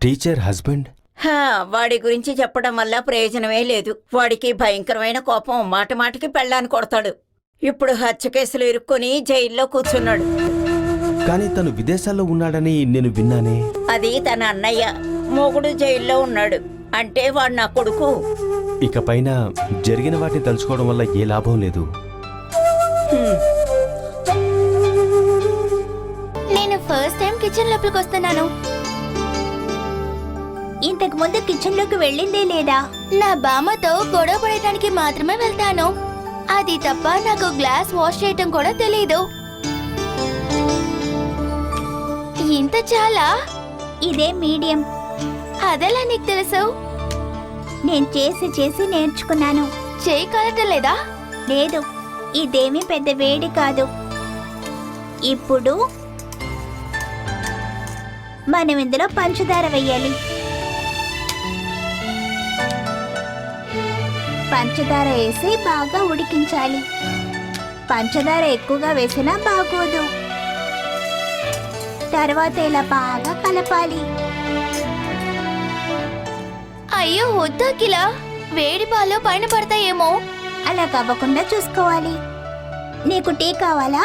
Teacher husband? వాడి గురించి చెప్పడం వల్ల ప్రయోజనమే లేదు. వాడికి భయంకరమైన కోపం, మాట మాటికి పెళ్ళాన్ని కొడతాడు. ఇప్పుడు హత్య కేసులు ఇరుక్కొని జైల్లో కూర్చున్నాడు. కానీ తను విదేశాల్లో ఉన్నాడని నేను విన్నానే. అది తన అన్నయ్య. మొగుడు జైల్లో ఉన్నాడు అంటే వాడు నా కొడుకు. ఇకపైన జరిగిన వాటిని తలుచుకోవడం వల్ల ఏ లాభం లేదు. నేను ఫస్ట్ టైం కిచెన్ లోపలికి వస్తున్నాను. ఇంతకు ముందు కిచెన్ లోకి వెళ్ళిందే లేదా? నా బామ్మతో గొడవ పడటానికి మాత్రమే వెళ్తాను. అది తప్ప నాకు గ్లాస్ వాష్ చేయటం కూడా తెలీదు. ఇంత చాలా? ఇదే మీడియం. అదెలా నీకు తెలుసు? నేను చేసి చేసి నేర్చుకున్నాను. చేయి కాలటం లేదా? లేదు, ఇదేమీ పెద్ద వేడి కాదు. ఇప్పుడు మనం ఇందులో పంచదార వెయ్యాలి. పంచదార వేసి బాగా ఉడికించాలి. పంచదార ఎక్కువగా వేసినా బాగోదు. తర్వాత ఇలా బాగా కలపాలి. అయ్యో వద్దాకిలా, వేడి పాలు పైన పడతాయేమో. అలా కవ్వకుండా చూసుకోవాలి. నీకు టీ కావాలా?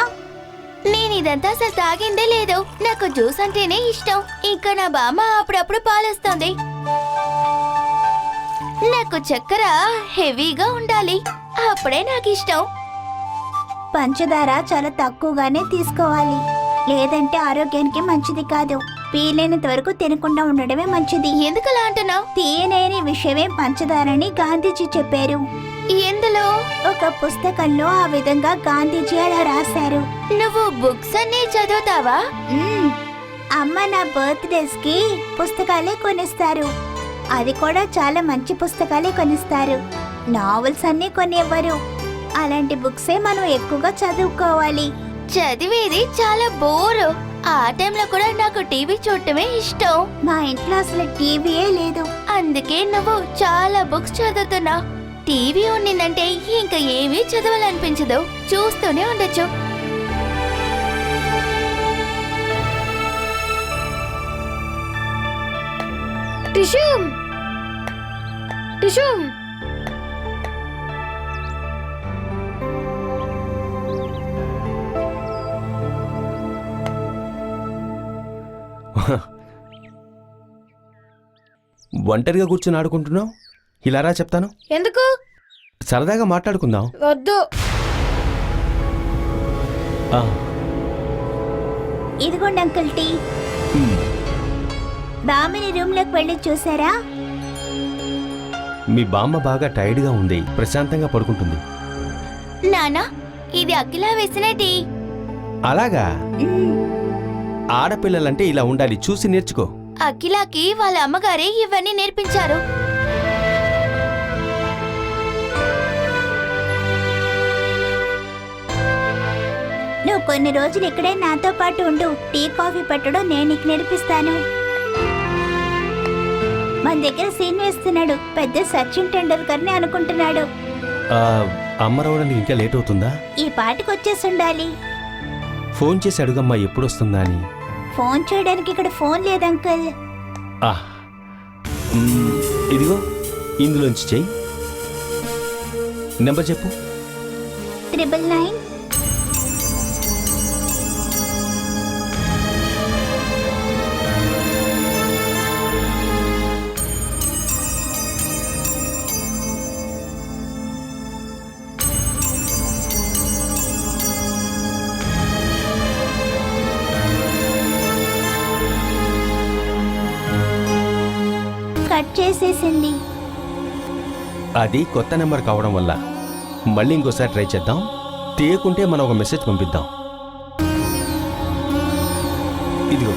నేను ఇదంతా అసలు తాగిందే లేదు. నాకు జ్యూస్ అంటేనే ఇష్టం. ఇంకా నా బామ్మ అప్పుడప్పుడు పాలేస్తుంది. నాకు చక్కెర హెవీగా ఉండాలి, అప్పుడే నాకు ఇష్టం. పంచదార చాలా తక్కువగానే తీసుకోవాలి, లేదంటే ఆరోగ్యానికి మంచిది కాదు. వీలైనంత వరకు తినకుండా ఉండడమే మంచిది. ఎందుకలా అంటున్నావు? తీయలేని విషయమే పంచదారని గాంధీజీ చెప్పారు. ఎందులో? ఒక పుస్తకంలో ఆ విధంగా గాంధీజీ అలా రాశారు. నువ్వు బుక్స్ అన్ని చదువుతావా? అమ్మ నా బర్త్డేస్ కి పుస్తకాలే కొనిస్తారు. అది కూడా చాలా మంచి పుస్తకాలే కొనిస్తారు. నావెల్స్ అన్నీ కొనివ్వరు. అలాంటి బుక్సే మనం ఎక్కువగా చదువుకోవాలి. చదివేది చాలా బోరు. ఆ టైంలో కూడా నాకు టీవీ చూడటమే ఇష్టం. మా ఇంట్లో అసలు టీవీయే లేదు. అందుకే నువ్వు చాలా బుక్స్ చదువుతున్నా. టీవీ ఉండిందంటే ఇంకా ఏమీ చదవాలనిపించదు, చూస్తూనే ఉండొచ్చు. టిష్యూమ్ టిష్యూమ్ ఒంటరిగా కూర్చొని ఆడుకుంటున్నావు? ఇలా రా చెప్తాను. ఎందుకు? సరదాగా మాట్లాడుకుందాం. వద్దు. ఇదిగోండి అంకుల్ టీ. బామ్మని రూమ్ లోకి వెళ్ళి చూసారా? మీ బామ్మ బాగా టైర్డ్గా ఉంది, ప్రశాంతంగా పడుకుంటుంది. నానా, ఇది అఖిల వేసిన టీ. అలాగా? ఆడపిల్లలంటే ఇలా ఉండాలి, చూసి నేర్చుకో. అఖిలకి వాళ్ళ అమ్మగారే ఇవన్నీ నేర్పించారు. నువ్వు కొన్ని రోజులు ఇక్కడే నాతో పాటు ఉండు. టీ కాఫీ పెట్టడం నేను నీకు నేర్పిస్తాను. మన దగ్గర సీన్ వేస్తున్నాడు. పెద్ద సచిన్ టెండూల్కర్ని అనుకుంటున్నాడు. అమ్మ రావడానికి ఇంకా లేట్ అవుతుందా? ఈ పాటికి వచ్చేసి ఉండాలి. ఫోన్ చేసి అడుగమ్మా ఎప్పుడొస్తుందా అని. ఫోన్ చేయడానికి ఇక్కడ ఫోన్ లేదు అంకుల్. ఇదిగో ఇందులోంచి చెయ్యి. నెంబర్ చెప్పు. 999. కట్ చేసేసింది. అది కొత్త నెంబర్ కావడం వల్ల మళ్ళీ ఇంకోసారి ట్రై చేద్దాం. తీయకుంటే మనం ఒక మెసేజ్ పంపిద్దాం. ఇదిగో.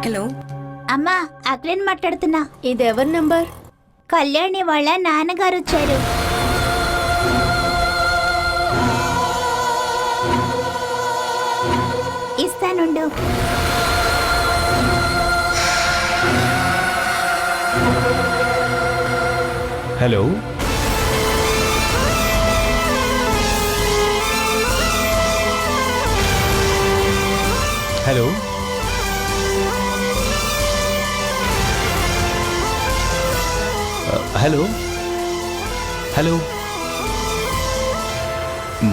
హలో అమ్మా, అఖిలని మాట్లాడుతున్నా. ఇది ఎవరి నంబర్? కళ్యాణి వాళ్ళ నాన్నగారు వచ్చారు. ఇస్తానుండు. హలో హలో హలో హలో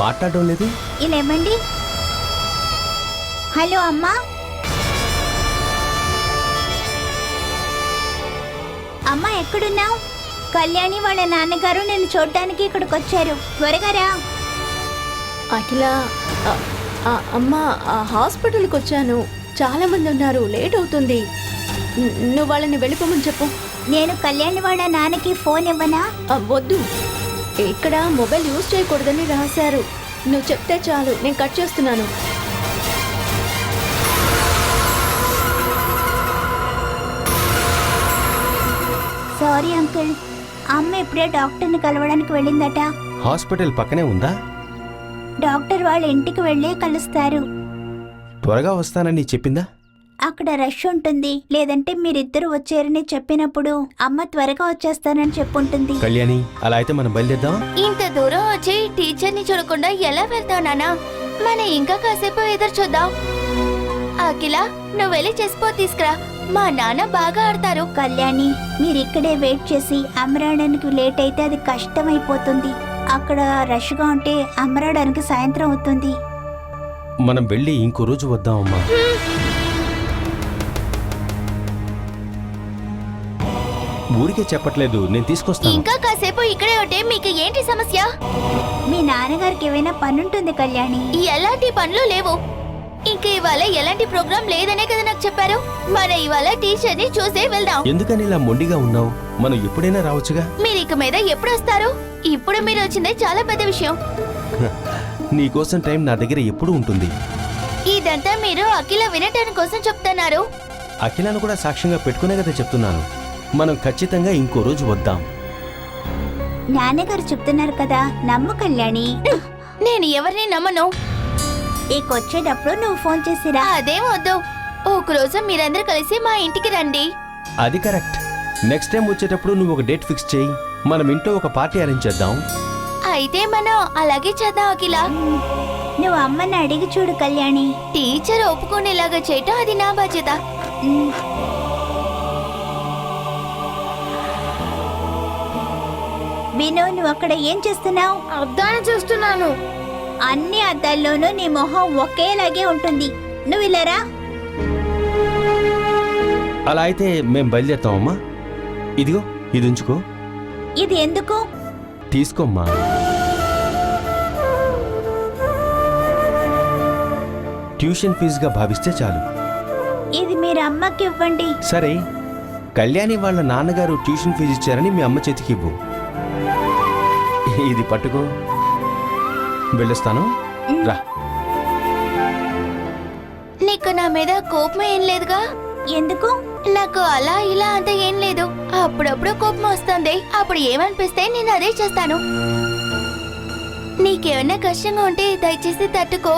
మాట్లాడడం లేదు. ఇలా ఇవ్వండి. హలో అమ్మా. అమ్మా ఎక్కడున్నావు? కళ్యాణి వాళ్ళ నాన్నగారు నిన్ను చూడటానికి ఇక్కడికి వచ్చారు. త్వరగా రా. అఖిల అమ్మా హాస్పిటల్కి వచ్చాను. చాలా మంది ఉన్నారు, లేట్ అవుతుంది. నువ్వు వాళ్ళని వెళ్ళిపోమని చెప్పు. నేను కళ్యాణి వాళ్ళ నాన్నకి ఫోన్ ఇవ్వనా? వద్దు, ఇక్కడ మొబైల్ యూజ్ చేయకూడదని రాశారు. నువ్వు చెప్తే చాలు, నేను కట్ చేస్తున్నాను. సారీ అంకుల్, అమ్మ ఇప్పుడే డాక్టర్ని కలవడానికి వెళ్ళిందట. హాస్పిటల్ పక్కనే ఉందా? డాక్టర్ వాళ్ళ ఇంటికి వెళ్ళే కలుస్తారు. త్వరగా వస్తానని చెప్పిందా? అక్కడ రష్ ఉంటుంది, లేదంటే మీరిద్దరు వచ్చారని చెప్పినప్పుడు అమ్మ త్వరగా వచ్చేస్తానని చెప్పుంటుంది. కళ్యాణి, అలా అయితే మనం బయలుదేద్దాం. ఇంత దూరం వచ్చి టీచర్ని చూడకుండా ఎలా వెళ్తావు నాన్న? మనం ఇంకా కాసేపు ఎదురు చూద్దాం. అఖిల, నువ్వు వెళ్ళి చేసిపో తీసుకురా. మా నాన్న బాగా ఆడతారు. కళ్యాణి, మీరిక్కడే వెయిట్ చేసి అమరాడానికి లేట్ అయితే అది కష్టమైపోతుంది. అక్కడ రష్గా ఉంటే అమరాడానికి సాయంత్రం అవుతుంది. మనం వెళ్ళి ఇంకో రోజు వద్దాం అమ్మా. ఊరికే చెప్పట్లేదు, నేను తీసుకొస్తాను. ఇంకా కాసేపు ఇక్కడే ఉంటే మీకు ఏంటి సమస్య? మీ నాన్నగారికి ఏమైనా పనుంటుంది కళ్యాణి. ఎలాంటి పనులు లేవు. ఇంకా ఇవాళ ఎలాంటి ప్రోగ్రాం లేదనే కదా నాకు చెప్పారు. మన ఇవాళ టీచర్ ని చూసే వెళ్దాం. ఎందుకని ఇలా మొండిగా ఉన్నావు? మనం ఎప్పుడైనా రావచ్చుగా. మీరు ఇక మీద ఎప్పుడు వస్తారు? ఇప్పుడు మీరు వచ్చిందే చాలా పెద్ద విషయం. నీకోసం టైం నా దగ్గర ఎప్పుడు ఉంటుంది. ఇదంతా మీరు అఖిల వినటాని కోసం చెప్తున్నారు. అఖిలను కూడా సాక్ష్యంగా పెట్టుకునే కదా చెప్తున్నాను. మనం ఖచ్చితంగా ఇంకో రోజు వద్దాం. నాన్నగారు చెప్తున్నారు కదా, నమ్ము కళ్యాణి. నేను ఎవరిని నమ్మను. వచ్చేటప్పుడు నువ్వు ఫోన్ చేసిరా. అదేం వద్దు, ఒక రోజు మీరందరూ కలిసి మా ఇంటికి రండి. అది కరెక్ట్. నెక్స్ట్ టైం వచ్చేటప్పుడు నువ్వు ఒక డేట్ ఫిక్స్ చేయి. మనం ఇంట్లో ఒక పార్టీ అరేంజ్ చేద్దాం. అయితే మనం అలాగే చేద్దాం అఖిల. నువ్వు అమ్మని అడిగి చూడు కళ్యాణి. టీచర్ ఒప్పుకునేలాగా చేయటం అది నా బాధ్యత. విను, నువ్వు అక్కడ ఏం చేస్తున్నావు? అద్దాన్ని చూస్తున్నాను. అన్ని అద్దాల్లోనూ నీ మొహం ఒకేలాగే ఉంటుంది. నువ్వు ఇలారా. అలా అయితే మేం బయలుదేరుతామమ్మా. ఇదిగో, ఇది ఉంచుకో. ఇది ఎందుకు? తీసుకోమ్మా. ట్యూషన్ ఫీజుగా భావిస్తే చాలు. ఇది మీరు అమ్మకి ఇవ్వండి. సరే, కళ్యాణి వాళ్ళ నాన్నగారు ట్యూషన్ ఫీజు ఇచ్చారని మీ అమ్మ చేతికి ఇవ్వు. ఇది పట్టుకో. వెళ్ళొస్తాను, రా. నీకు నా మీద కోపం ఏం లేదుగా? ఎందుకు? నాకు అలా ఇలా అంత ఏం లేదు. అప్పుడప్పుడు కోపం వస్తుంది. అప్పుడు ఏమనిపిస్తే నేను అదే చేస్తాను. నీకేమైనా కష్టంగా ఉంటే దయచేసి తట్టుకో.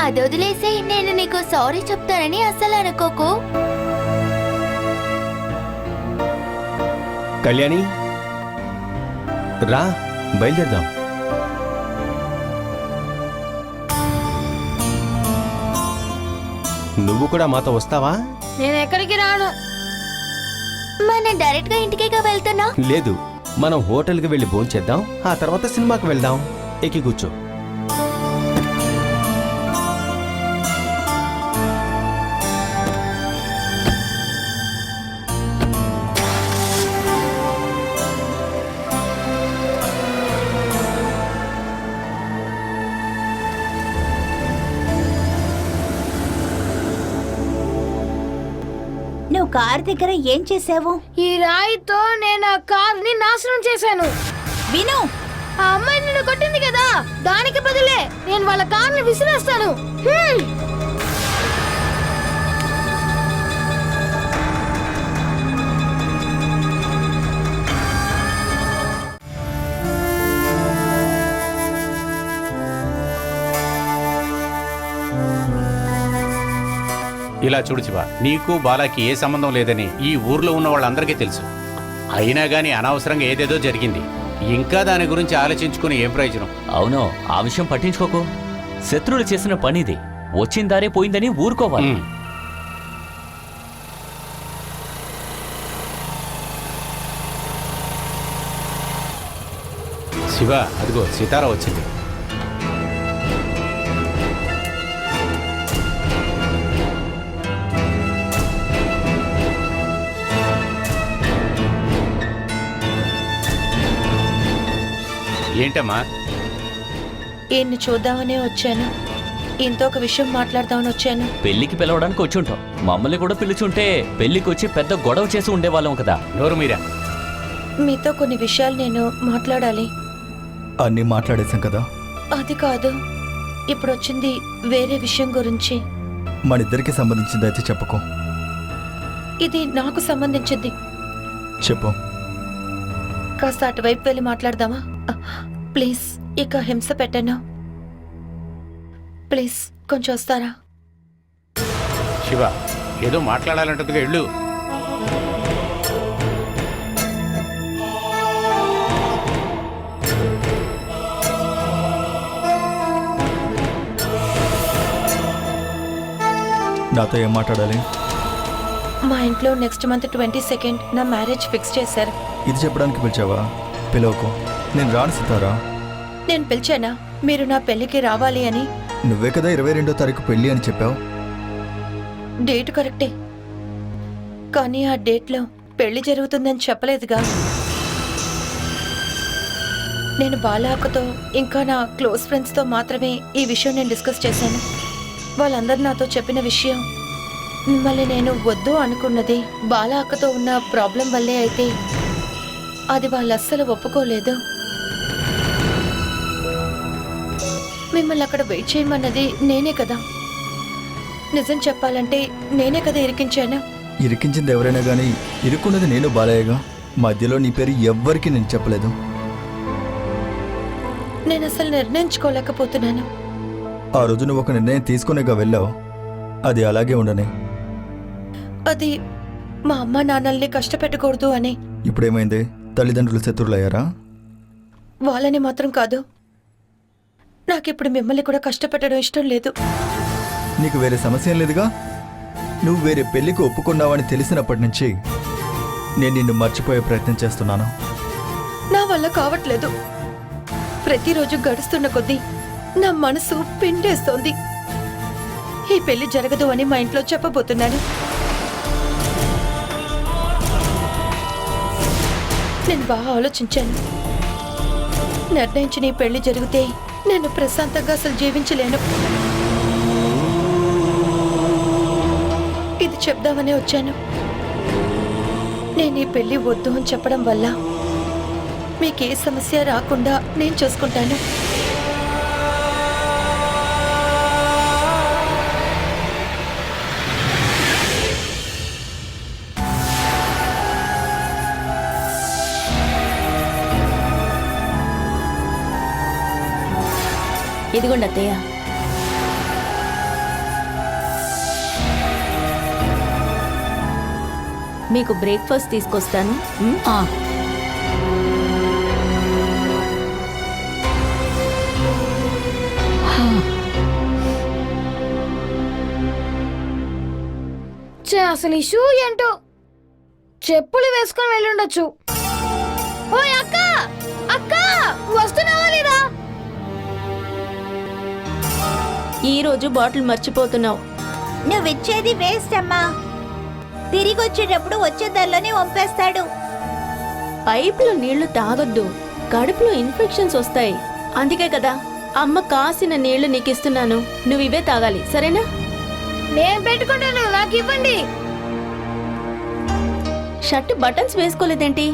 అది వదిలేసి నేను నీకు సారీ చెప్తానని అస్సలు అనుకోకు. కళ్యాణి, రా, బయలుదేరదాం. నువ్వు కూడా మాతో వస్తావా? నేను ఎక్కడికి రాను. మనం డైరెక్ట్ గా ఇంటికే వెళ్తున్నా. లేదు, మనం హోటల్కి వెళ్ళి భోంచేద్దాం. ఆ తర్వాత సినిమాకి వెళ్దాం. ఎక్కి కూర్చో. నువ్వు కార్ దగ్గర ఏం చేసావు? ఈ రాయితో నేను ఆ కార్ ని నాశనం చేశాను. విను, ఆ అమ్మాయి నిన్ను కొట్టింది కదా, దానికి బదులే నేను వాళ్ళ కార్ ని విసిరేస్తాను. ఇలా చూడు శివ, నీకు బాలాకి ఏ సంబంధం లేదని ఈ ఊర్లో ఉన్న వాళ్ళందరికీ తెలుసు. అయినా గానీ అనవసరంగా ఏదేదో జరిగింది. ఇంకా దాని గురించి ఆలోచించుకుని ఏం ప్రయోజనం? అవును, ఆ విషయం పట్టించుకోకు. శత్రువులు చేసిన పనిది. వచ్చిన దారే పోయిందని ఊరుకోవాలి. శివ, అదిగో సితార వచ్చింది. ఏంటమ్మా? ఈయన్ని చూద్దామనే వచ్చాను. ఈయనతో ఒక విషయం మాట్లాడదామని వచ్చాను. పెళ్లికి పిలవడానికి వచ్చుంటాం. మమ్మల్ని కూడా పిలుచుంటే పెళ్లికి వచ్చి పెద్ద గొడవ చేసి ఉండేవాళ్ళం కదా. నోరు మీరా. మీతో కొన్ని విషయాలు నేను మాట్లాడాలి. అన్నీ మాట్లాడేశాం కదా. అది కాదు, ఇప్పుడు వచ్చింది వేరే విషయం గురించి. మన ఇద్దరికి సంబంధించిందైతే చెప్పుకో. ఇది నాకు సంబంధించింది. చెప్పు. కాస్త అటువైపు వెళ్ళి మాట్లాడదామా? ప్లీజ్, ఇక హింస పెట్టను. ప్లీజ్ కొంచెం వస్తారా? శివ, ఏదో మాట్లాడాలంటదిగా, ఇళ్ళు. నాతో ఏం మాట్లాడాలి? మా ఇంట్లో నెక్స్ట్ మంత్ 22nd నా మ్యారేజ్ ఫిక్స్ చేశారు. ఇది చెప్పడానికి పిలిచావా? పిలవకు. నేను రాను సితారా. నేను పిలిచానా మీరు నా పెళ్లికి రావాలి అని? నువ్వే కదా 22వ తారీఖు పెళ్లి అని చెప్పావు. డేట్ కరెక్టే, కానీ ఆ డేట్లో పెళ్లి జరుగుతుందని చెప్పలేదుగా. నేను బాలాకతో ఇంకా నా క్లోజ్ ఫ్రెండ్స్తో మాత్రమే ఈ విషయం నేను డిస్కస్ చేశాను. వాళ్ళందరూ నాతో చెప్పిన విషయం, మిమ్మల్ని నేను వద్దు అనుకున్నది బాలాకతో ఉన్న ప్రాబ్లం వల్లే అయితే అది వాళ్ళు అస్సలు ఒప్పుకోలేదు. మిమ్మల్ని అక్కడ వెయిట్ చేయమన్నది నేనే కదా. నిజం చెప్పాలంటే నేనే కదా ఇరికించాను. ఇరికించింది ఎవరైనా కానీ ఇరుక్కున్నది నేను బాలయ్యగా. మధ్యలో నీ పేరు ఎవ్వరికి నేను చెప్పలేదు. నేను అసలు నిర్ణయించుకోలేకపోతున్నాను. ఆ రోజు నువ్వు ఒక నిర్ణయం తీసుకునేగా వెళ్ళావు. అది అలాగే ఉండని. అది మా అమ్మ నాన్నల్ని కష్టపెట్టకూడదు అని. ఇప్పుడేమైంది? తల్లిదండ్రులు శత్రువులయ్యారా? వాళ్ళని మాత్రం కాదు, నాకిప్పుడు మిమ్మల్ని కూడా కష్టపెట్టడం ఇష్టం లేదు. నీకు వేరే సమస్య ఏం లేదుగా. నువ్వు వేరే పెళ్లికి ఒప్పుకున్నావని తెలిసినప్పటి నుంచి నేను నిన్ను మర్చిపోయే ప్రయత్నం చేస్తున్నాను. నా వల్ల కావట్లేదు. ప్రతిరోజు గడుస్తున్న కొద్దీ నా మనసు పిండేస్తోంది. ఈ పెళ్లి జరగదు అని మా ఇంట్లో చెప్పబోతున్నాను. నేను బాగా ఆలోచించాను. నిర్ణయించిన ఈ పెళ్లి జరిగితే నేను ప్రశాంతంగా అసలు జీవించలేను. ఇది చెప్దామనే వచ్చాను. నేను ఈ పెళ్లి వద్దు అని చెప్పడం వల్ల మీకే సమస్య రాకుండా నేను చూసుకుంటాను. ఇదిగోండి అత్తయ్య. మీకు బ్రేక్ఫాస్ట్ తీసుకొస్తాను. అసలు ఈ షూ ఏంటో, చెప్పులు వేసుకొని వెళ్ళుండొచ్చు. ఓ అక్క, అక్క వస్తున్నావా లేదా? ఈ రోజు బాటిల్ మర్చిపోతున్నావు. నువ్విచ్చేది వేస్ట్ అమ్మా. తిరిగి వచ్చేటప్పుడు వచ్చే దారిలోనే వంపేస్తాడు. పైపులో నీళ్లు తాగొద్దు, కడుపులో ఇన్ఫెక్షన్స్ వస్తాయి. అందుకే కదా అమ్మ కాసిన నీళ్లు నీకు ఇస్తున్నాను. నువ్వు ఇవే తాగాలి, సరేనా? నేను పెట్టుకుంటాను, నాకు ఇవ్వండి. షర్ట్ బటన్స్ వేసుకోలేదేంటి?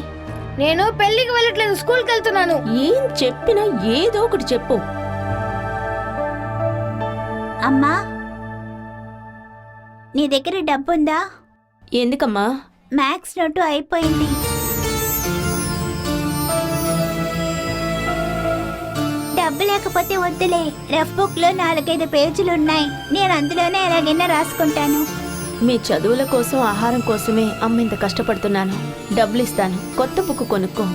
నేను పెళ్లికి వెళ్ళట్లేదు, స్కూల్కి వెళ్తున్నాను. ఏం చెప్పినా ఏదో ఒకటి చెప్పు. అమ్మా, నీ దగ్గర డబ్బుందా? ఎందుకమ్మా? మ్యాథ్స్ నోటు అయిపోయింది. డబ్బు లేకపోతే వద్దులే. రఫ్ బుక్ లో 4-5 పేజీలున్నాయి. నేను అందులోనే ఎలాగైనా రాసుకుంటాను. మీ చదువుల కోసం ఆహారం కోసమే అమ్మ ఇంత కష్టపడుతున్నాను. డబ్బులు ఇస్తాను, కొత్త బుక్ కొనుక్కో.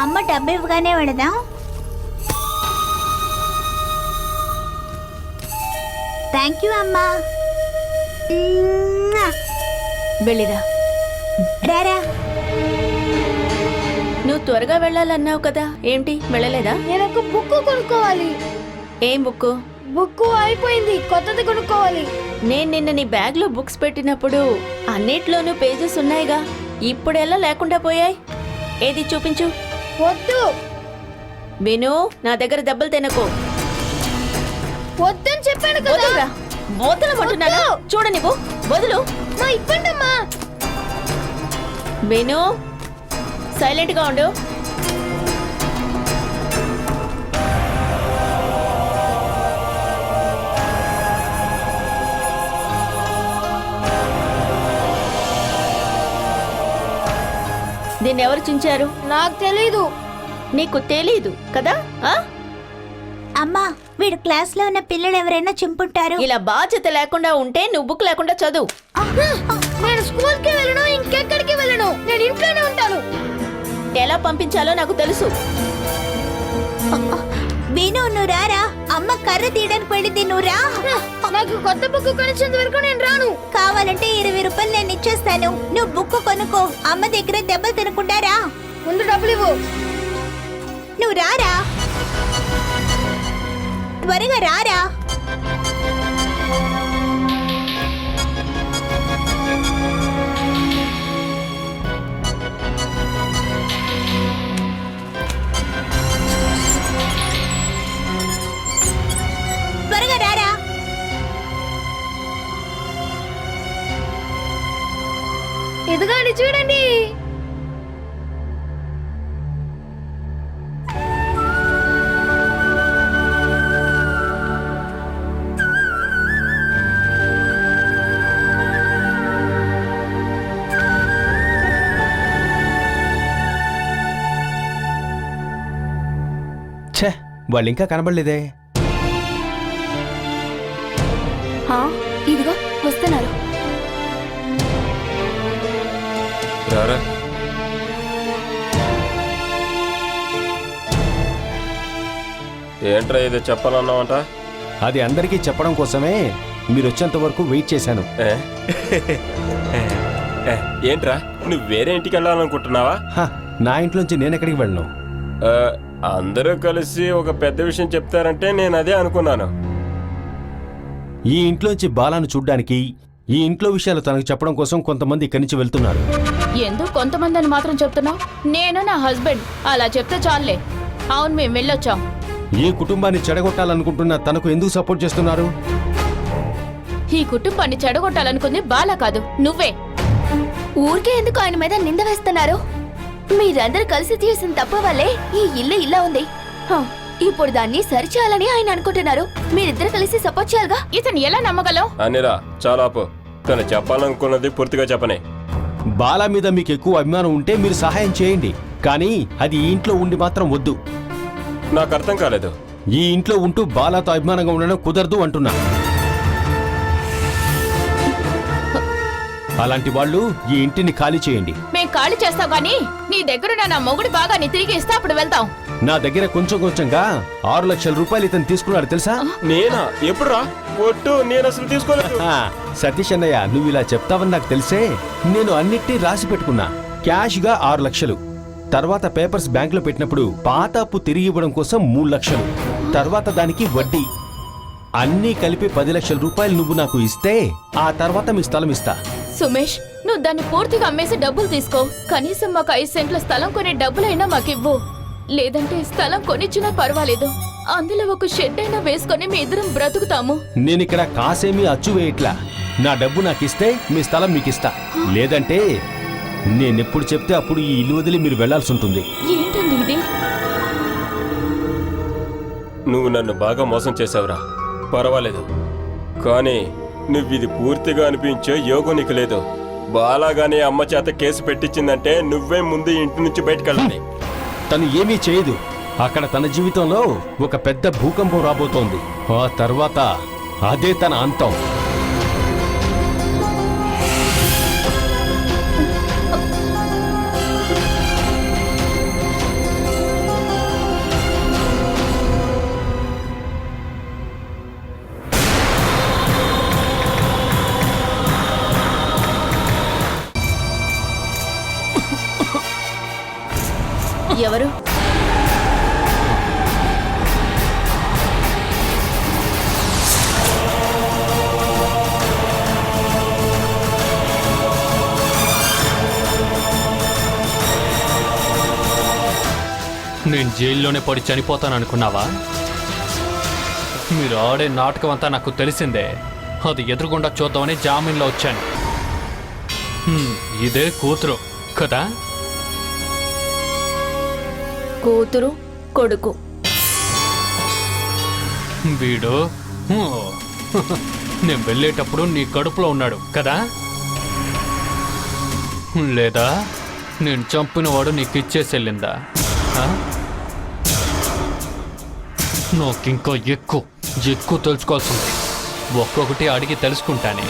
అమ్మ డబ్బు ఇవ్వగానే వెళదాం. థ్యాంక్ యూ అమ్మా. వెళ్ళిరా. రారా. నువ్వు త్వరగా వెళ్ళాలన్నావు కదా, ఏంటి వెళ్ళలేదా? నేను ఒక బుక్ కొనుక్కోవాలి. ఏం బుక్? బుక్ అయిపోయింది, కొత్తది కొనుక్కోవాలి. నేను నిన్న నీ బ్యాగ్లో బుక్స్ పెట్టినప్పుడు అన్నిట్లోనూ పేజెస్ ఉన్నాయిగా, ఇప్పుడెలా లేకుండా పోయాయి? ఏది చూపించు. వద్దు. విను, నా దగ్గర దెబ్బలు తినకు. వద్దని చెప్పాను కదా. వదులురా. వదలమంటున్నానా? చూడ నువ్వు వదులు. మా ఇవ్వండమ్మా. విను, సైలెంట్ గా ఉండు. దీన్ని ఎవరు చించారు? నాకు తెలీదు. నీకు తెలీదు కదా? ఆ? అమ్మా, వీడు క్లాస్ లో ఉన్న పిల్లలు ఎవరైనా చింపుంటారు. ఇలా బాధ్యత లేకుండా ఉంటే నువ్వు బుక్ లేకుండా చదువు. నేను స్కూల్ కి వెళ్ళను, ఇంకెక్కడికి వెళ్ళను. నేను ఇంట్లోనే ఉంటాను. ఎలా పంపించాలో నాకు తెలుసు. విను, నువ్వు రారా. అమ్మ కర్ర తీయడానికి వెళ్ళింది, నువ్వు రా. నాకు కొత్త బుక్ కొనిచ్చేంత వరకు నేను రాను. కావాలంటే 20 రూపాయలు నేను ఇచ్చేస్తాను. నువ్వు బుక్ కొనుక్కో. అమ్మ దగ్గర దెబ్బలు తినకుండా రా. ముందు డబ్బులు ఇవ్వు. నువ్వు రారా, త్వరగా రారా. త్వరగా రారా. ఎదుగాడి చూడండి. ఛే, వాళ్ళు ఇంకా కనబడలేదే. ఇదిగో వస్తున్నారు. ఏంట్రా ఇది చెప్పాలన్నావంట? అది అందరికీ చెప్పడం కోసమే మీరు వచ్చేంత వరకు వెయిట్ చేశాను. ఏంట్రా, నువ్వు వేరే ఇంటికి వెళ్ళాలనుకుంటున్నావా? హ, నా ఇంట్లోంచి నేను ఎక్కడికి వెళ్ళను. అందరూ కలిసి ఒక పెద్ద విషయం చెప్తారంటే నేను అదే అనుకున్నాను. ఈ ఇంట్లోంచి బాలాను చూడ్డానికి, ఈ ఇంట్లో విషయాలు తనకు చెప్పడం కోసం కొంతమంది ఇక్కడి నుంచి వెళ్తున్నారు. ఎందుకు కొంతమంది అని మాత్రం చెప్తున్నావు? నేను నా హస్బెండ్ అలా చెప్తే చాలులే. అవును, మేము వెళ్ళొచ్చాం. ఈ కుటుంబాన్ని చెడగొట్టాలనుకుంటున్న తనకు ఎందుకు సపోర్ట్ చేస్తున్నారు? ఈ కుటుంబాన్ని చెడగొట్టాలనుకుంది బాలా కాదు, నువ్వే. ఊరికే ఎందుకు ఆయన మీద నింద వేస్తున్నారు? మీరందరూ కలిసి చేసిన తప్పు వల్లే ఈ ఇల్లు ఇలా ఉంది. ఇప్పుడు దాన్ని సరిచేయాలని ఆయన అనుకుంటున్నారు. మీరిద్దరు కలిసి సపోర్ట్ చేయాలిగా. ఇతను ఎలా నమ్మగలం? అనిరా, చాలా ఆపు. తను చెప్పాలనుకున్నది పూర్తిగా చెప్పనే. బాలా మీద మీకు ఎక్కువ అభిమానం ఉంటే మీరు సహాయం చేయండి, కానీ అది ఈ ఇంట్లో ఉండి మాత్రం వద్దు. నాకు అర్థం కాలేదు. ఈ ఇంట్లో ఉంటూ బాలాతో అభిమానంగా ఉండడం కుదరదు అంటున్నా. అలాంటి వాళ్ళు ఈ ఇంటిని ఖాళీ చేయండి. మేం ఖాళీ చేస్తాం, కానీ నీ దగ్గరున్న నా మొగుడు బాగా తిరిగి ఇస్తే అప్పుడు వెళ్తాం. నా దగ్గర కొంచెం కొంచెంగా 6 లక్షల రూపాయలు ఇతను తీసుకున్నాడు తెలుసా? నేనా? ఎప్పుడురా? ఒట్టు, నేను అసలు తీసుకోలేదు. ఆ, సతీష్ అన్నయ్య, నువ్వు ఇలా చెప్తావని నాకు తెలిసే నేను అన్నిటినీ రాసి పెట్టుకున్నా. క్యాష్గా 6 లక్షలు, తర్వాత పేపర్స్ బ్యాంకులో పెట్టినప్పుడు పాత అప్పు తిరిగి ఇవ్వడం కోసం 3 లక్షలు, తర్వాత దానికి వడ్డీ, అన్నీ కలిపి 10 లక్షల రూపాయలు నువ్వు నాకు ఇస్తే ఆ తర్వాత మీ స్థలం ఇస్తా. సుమేష్, నువ్వు దాన్ని పూర్తిగా అమ్మేసి డబ్బులు తీసుకో. కనీసం మాకు 5 సెంట్ల స్థలం కొనే డబ్బులైనా మాకివ్వు. లేదంటే స్థలం కొనిచ్చినా పర్వాలేదు, అందులో ఒక షెడ్ అయినా వేసుకొని మీ ఇద్దరం బ్రతుకుతాము. నేనిక్కడ కాసేమీ అచ్చు వేయట్లా. నా డబ్బు నాకు ఇస్తే మీ స్థలం మీకు ఇస్తా, లేదంటే నేనెప్పుడు చెప్తే అప్పుడు ఈ ఇల్లు వదిలి మీరు వెళ్లాల్సి ఉంటుంది. ఏంటండి ఇది? నువ్వు నన్ను బాగా మోసం చేసావురా. పర్వాలేదు, కానీ నువ్విది పూర్తిగా అనిపించే యోగం నీకు లేదు. బాలాగానే అమ్మ చేత కేసు పెట్టించిందంటే నువ్వే ముందు ఇంటి నుంచి బయటకెళ్ళాలి. తను ఏమీ చేయదు. అక్కడ తన జీవితంలో ఒక పెద్ద భూకంపం రాబోతోంది. ఆ తర్వాత అదే తన అంతం. ఎవరు? నేను జైల్లోనే పడి చనిపోతాననుకున్నావా? మీరు ఆడే నాటకం అంతా నాకు తెలిసిందే. అది ఎదురుగుండా చూద్దామని జామీన్లో వచ్చాను. ఇదే కూతురు కదా? కూతురు, కొడుకు. వీడు నేను వెళ్ళేటప్పుడు నీ కడుపులో ఉన్నాడు కదా? లేదా నేను చంపినవాడు నీకు ఇచ్చేసి వెళ్ళిందా? నాకింకా ఎక్కువ తెలుసుకోవాల్సింది. ఒక్కొక్కటి అడిగి తెలుసుకుంటానే.